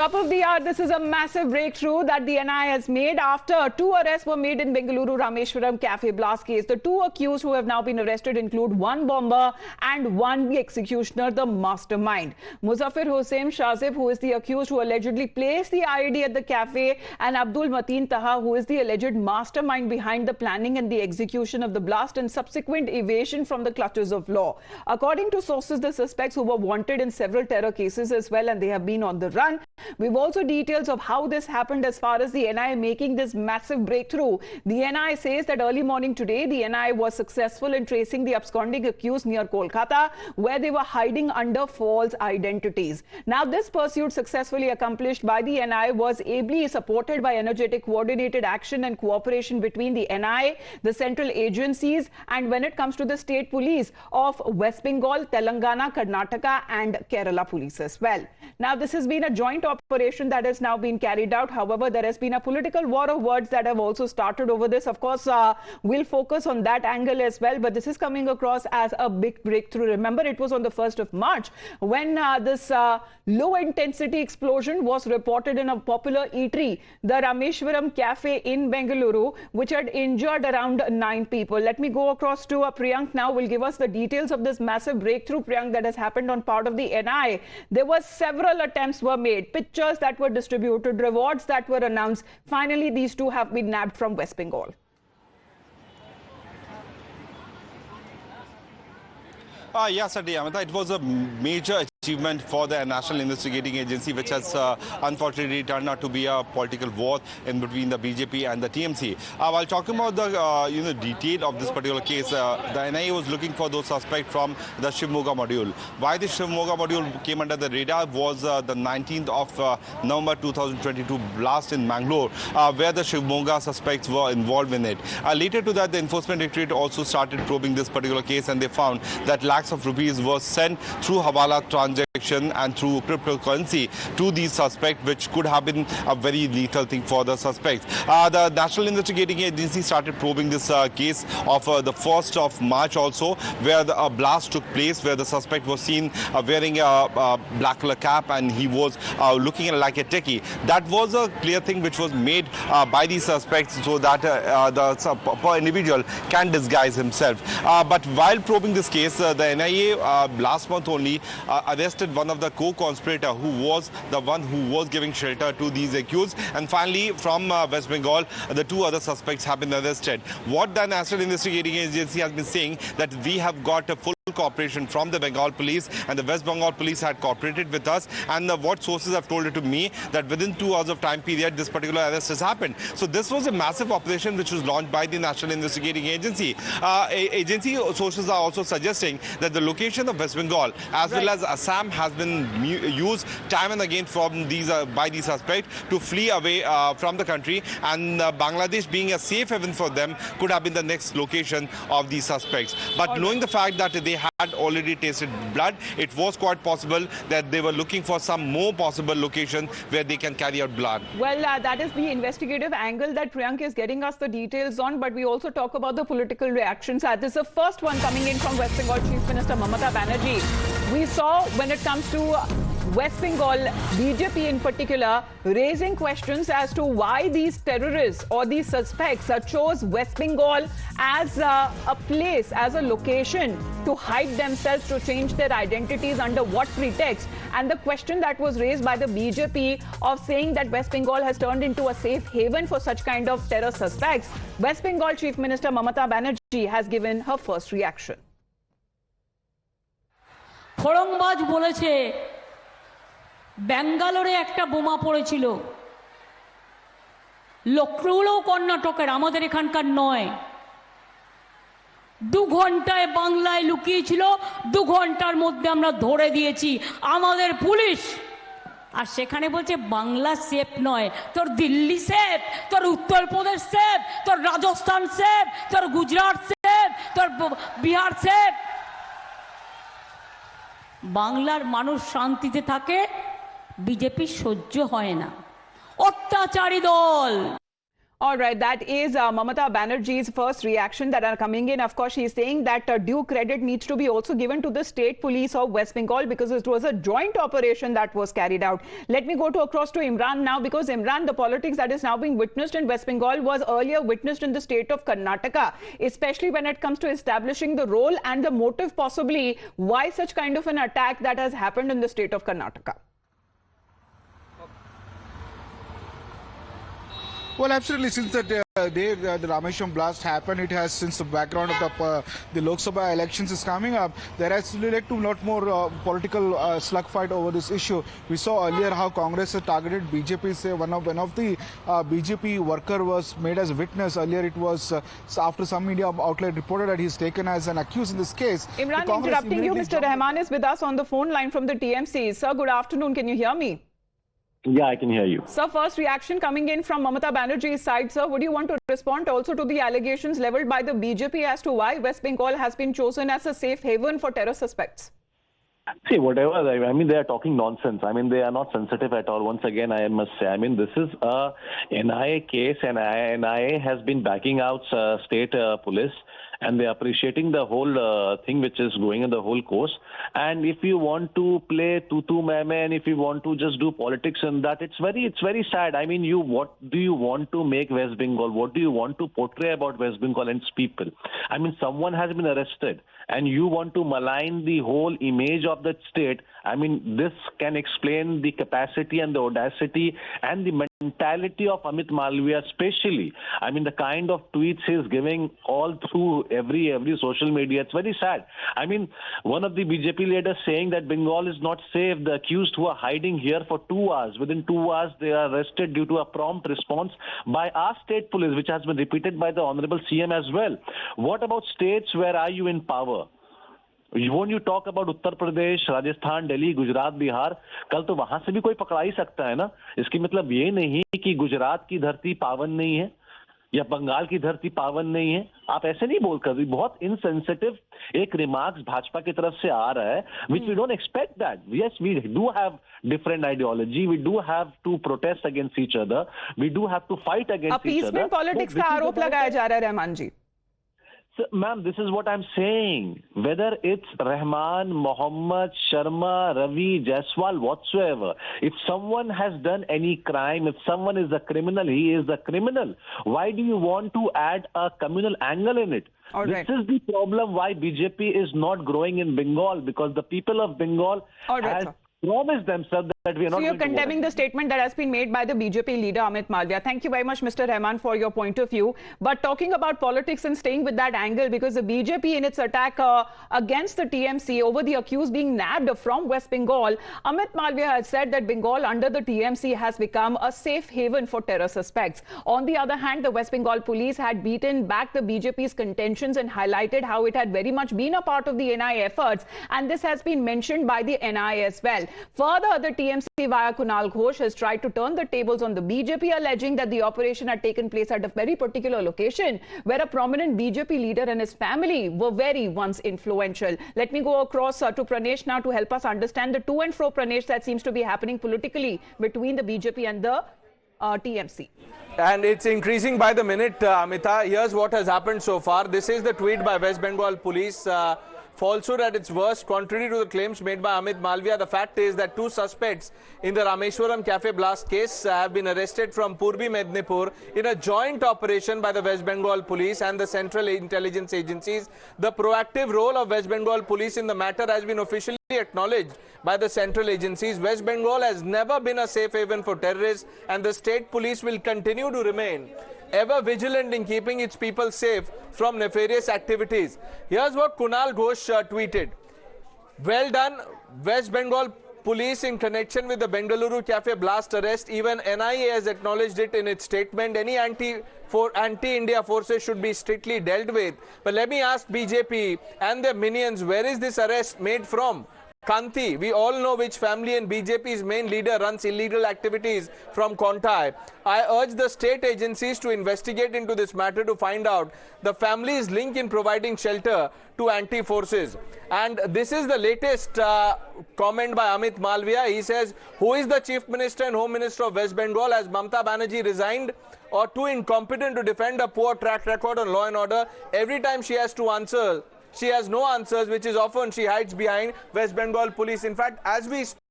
Top of the hour, this is a massive breakthrough that the NI has made after two arrests were made in Bengaluru Rameshwaram cafe blast case. The two accused who have now been arrested include one bomber and one the executioner, the mastermind. Muzaffar Hossain Shazib, who is the accused who allegedly placed the IED at the cafe, and Abdul Mateen Taha, who is the alleged mastermind behind the planning and the execution of the blast and subsequent evasion from the clutches of law. According to sources, the suspects who were wanted in several terror cases as well, and they have been on the run. We've also details of how this happened as far as the NI making this massive breakthrough. The NI says that early morning today, the NI was successful in tracing the absconding accused near Kolkata, where they were hiding under false identities. Now, this pursuit successfully accomplished by the NI was ably supported by energetic coordinated action and cooperation between the NI, the central agencies, and when it comes to the state police of West Bengal, Telangana, Karnataka, and Kerala police as well. Now, this has been a joint operation that has now been carried out. However, there has been a political war of words that have also started over this. Of course, we'll focus on that angle as well, but this is coming across as a big breakthrough. Remember, it was on the 1st of March when this low-intensity explosion was reported in a popular eatery, the Rameshwaram Cafe in Bengaluru, which had injured around 9 people. Let me go across to Priyank now, will give us the details of this massive breakthrough, Priyank, that has happened on part of the NI. There were several attempts were made, pictures that were distributed, rewards that were announced. Finally, these two have been nabbed from West Bengal. Yes, Amita, it was a major achievement for the National Investigating Agency, which has unfortunately turned out to be a political war in between the BJP and the TMC. While talking about the detail of this particular case, the NIA was looking for those suspects from the Shivamogga module. Why the Shivamogga module came under the radar was the 19th of November 2022 blast in Mangalore, where the Shivamogga suspects were involved in it. Later to that, the Enforcement Directorate also started probing this particular case, and they found that lakhs of rupees were sent through Hawala transaction and through cryptocurrency to these suspects, which could have been a very lethal thing for the suspects. The National Investigating Agency started probing this case of the 1st of March also, where a blast took place, where the suspect was seen wearing a black color cap and he was looking like a techie. That was a clear thing which was made by these suspects so that the individual can disguise himself. But while probing this case, the NIA last month only arrested one of the co-conspirator who was the one who was giving shelter to these accused. And finally, from West Bengal, the two other suspects have been arrested. What the National Investigating Agency has been saying that we have got a full cooperation from the Bengal police, and the West Bengal police had cooperated with us, and what sources have told it to me that within 2 hours of time period this particular arrest has happened. So this was a massive operation which was launched by the National Investigating Agency. Agency sources are also suggesting that the location of West Bengal as well as Assam has been used time and again from these by these suspects to flee away from the country, and Bangladesh, being a safe haven for them, could have been the next location of these suspects. But knowing the fact that they had already tasted blood, it was quite possible that they were looking for some more possible location where they can carry out blood. Well, that is the investigative angle that Priyank is getting us the details on, but we also talk about the political reactions. This is the first one coming in from West Bengal Chief Minister Mamata Banerjee. We saw when it comes to West Bengal, BJP in particular, raising questions as to why these terrorists or these suspects chose West Bengal as a place, as a location to hide themselves, to change their identities, under what pretext. And the question that was raised by the BJP of saying that West Bengal has turned into a safe haven for such kind of terror suspects, West Bengal Chief Minister Mamata Banerjee has given her first reaction. ফরংবাজ বলেছে ব্যাঙ্গালোরে একটা বোমা পড়েছিল, লক্ষ্ণৌও কর্ণাটকের, আমাদের এখানকার নয়। 2 ঘন্টায় বাংলায় লুকিয়েছিল, 2 ঘন্টার মধ্যে আমরা ধরে দিয়েছি আমাদের পুলিশ। আর সেখানে বলছে বাংলা সেফ নয়, তোর দিল্লি সেফ, তোর উত্তরপ্রদেশ সেফ, তোর রাজস্থান সেফ, তোর গুজরাট সেফ, তোর বিহার সেফ। বাংলার মানুষ শান্তিতে থাকে, বিজেপি সহ্য হয় না, অত্যাচারী দল। All right, that is Mamata Banerjee's first reaction that are coming in. Of course, she's saying that due credit needs to be also given to the state police of West Bengal because it was a joint operation that was carried out. Let me go across to Imran now, because Imran, the politics that is now being witnessed in West Bengal was earlier witnessed in the state of Karnataka, especially when it comes to establishing the role and the motive possibly why such kind of an attack that has happened in the state of Karnataka. Well, absolutely. Since the day the Rameshwaram blast happened, it has, since the background of the Lok Sabha elections is coming up, there has led to a lot more political slugfight over this issue. We saw earlier how Congress had targeted BJP. Say one of the BJP worker was made as a witness. Earlier, it was after some media outlet reported that he's taken as an accused in this case. Imran, interrupting you, Mr. Rahman is with us on the phone line from the TMC. Sir, good afternoon. Can you hear me? Yeah, I can hear you. Sir, first reaction coming in from Mamata Banerjee's side. Sir, would you want to respond also to the allegations leveled by the BJP as to why West Bengal has been chosen as a safe haven for terror suspects? See, whatever, I mean, they are talking nonsense. I mean, they are not sensitive at all. Once again, I must say, I mean, this is a NIA case, and NIA has been backing out state police, and they are appreciating the whole thing which is going in the whole course. And if you want to play tutu meme, and if you want to just do politics in that, it's very sad. I mean, what do you want to make West Bengal? What do you want to portray about West Bengal and its people? I mean, someone has been arrested, and you want to malign the whole image of the state. I mean, this can explain the capacity and the audacity and the mentality of Amit Malviya, especially. I mean, the kind of tweets he's giving all through every social media. It's very sad. I mean, one of the BJP leaders saying that Bengal is not safe. The accused who are hiding here for 2 hours. Within 2 hours, they are arrested due to a prompt response by our state police, which has been repeated by the Honorable CM as well. What about states where are you in power? When you talk about Uttar Pradesh, Rajasthan, Delhi, Gujarat, Bihar, कल तो वहां से भी कोई पकड़ा ही सकता है ना. इसकी मतलब ये नहीं कि गुजरात की धरती पावन नहीं है या बंगाल की धरती पावन नहीं है. आप ऐसे नहीं बोल कर, बहुत इनसेंसिटिव एक रिमार्क्स भाजपा की तरफ से आ रहा है, which we don't expect that. Yes, we do have different ideology. We do have to protest against each other. We do have to fight against each other. Appeasement politics का आरोप लगाया जा रहा है रहमान जी. So, ma'am, this is what I'm saying. Whether it's Rahman, Mohammed, Sharma, Ravi, Jaiswal, whatsoever, if someone has done any crime, if someone is a criminal, he is a criminal. Why do you want to add a communal angle in it? All this right. is the problem why BJP is not growing in Bengal, because the people of Bengal All right, has sir. promised themselves that we are not So you're going to condemning the statement that has been made by the BJP leader Amit Malviya. Thank you very much, Mr. Rahman, for your point of view. But talking about politics and staying with that angle, because the BJP in its attack against the TMC over the accused being nabbed from West Bengal, Amit Malviya has said that Bengal under the TMC has become a safe haven for terror suspects. On the other hand, the West Bengal police had beaten back the BJP's contentions and highlighted how it had very much been a part of the NIA efforts, and this has been mentioned by the NIA as well. Further, the TMC via Kunal Ghosh has tried to turn the tables on the BJP, alleging that the operation had taken place at a very particular location where a prominent BJP leader and his family were very once influential. Let me go across to Pranesh now to help us understand the to and fro, Pranesh, that seems to be happening politically between the BJP and the TMC. And it's increasing by the minute, Amita. Here's what has happened so far. This is the tweet by West Bengal police. Falsehood at its worst. Contrary to the claims made by Amit Malviya, the fact is that 2 suspects in the Rameshwaram Cafe blast case have been arrested from Purbi Mednipur in a joint operation by the West Bengal police and the Central Intelligence Agencies. The proactive role of West Bengal police in the matter has been officially acknowledged by the central agencies. West Bengal has never been a safe haven for terrorists, and the state police will continue to remain ever vigilant in keeping its people safe from nefarious activities. Here's what Kunal Ghosh tweeted. Well done, West Bengal police, in connection with the Bengaluru Cafe blast arrest. Even NIA has acknowledged it in its statement. Any anti-India forces should be strictly dealt with. But let me ask BJP and their minions, where is this arrest made from? Kanti, we all know which family and BJP's main leader runs illegal activities from Kontai. I urge the state agencies to investigate into this matter to find out the family's link in providing shelter to anti-forces. And this is the latest comment by Amit Malviya. He says, who is the Chief Minister and Home Minister of West Bengal? Has Mamata Banerjee resigned or too incompetent to defend a poor track record on law and order? Every time she has to answer, she has no answers, which is often she hides behind West Bengal police. In fact, as we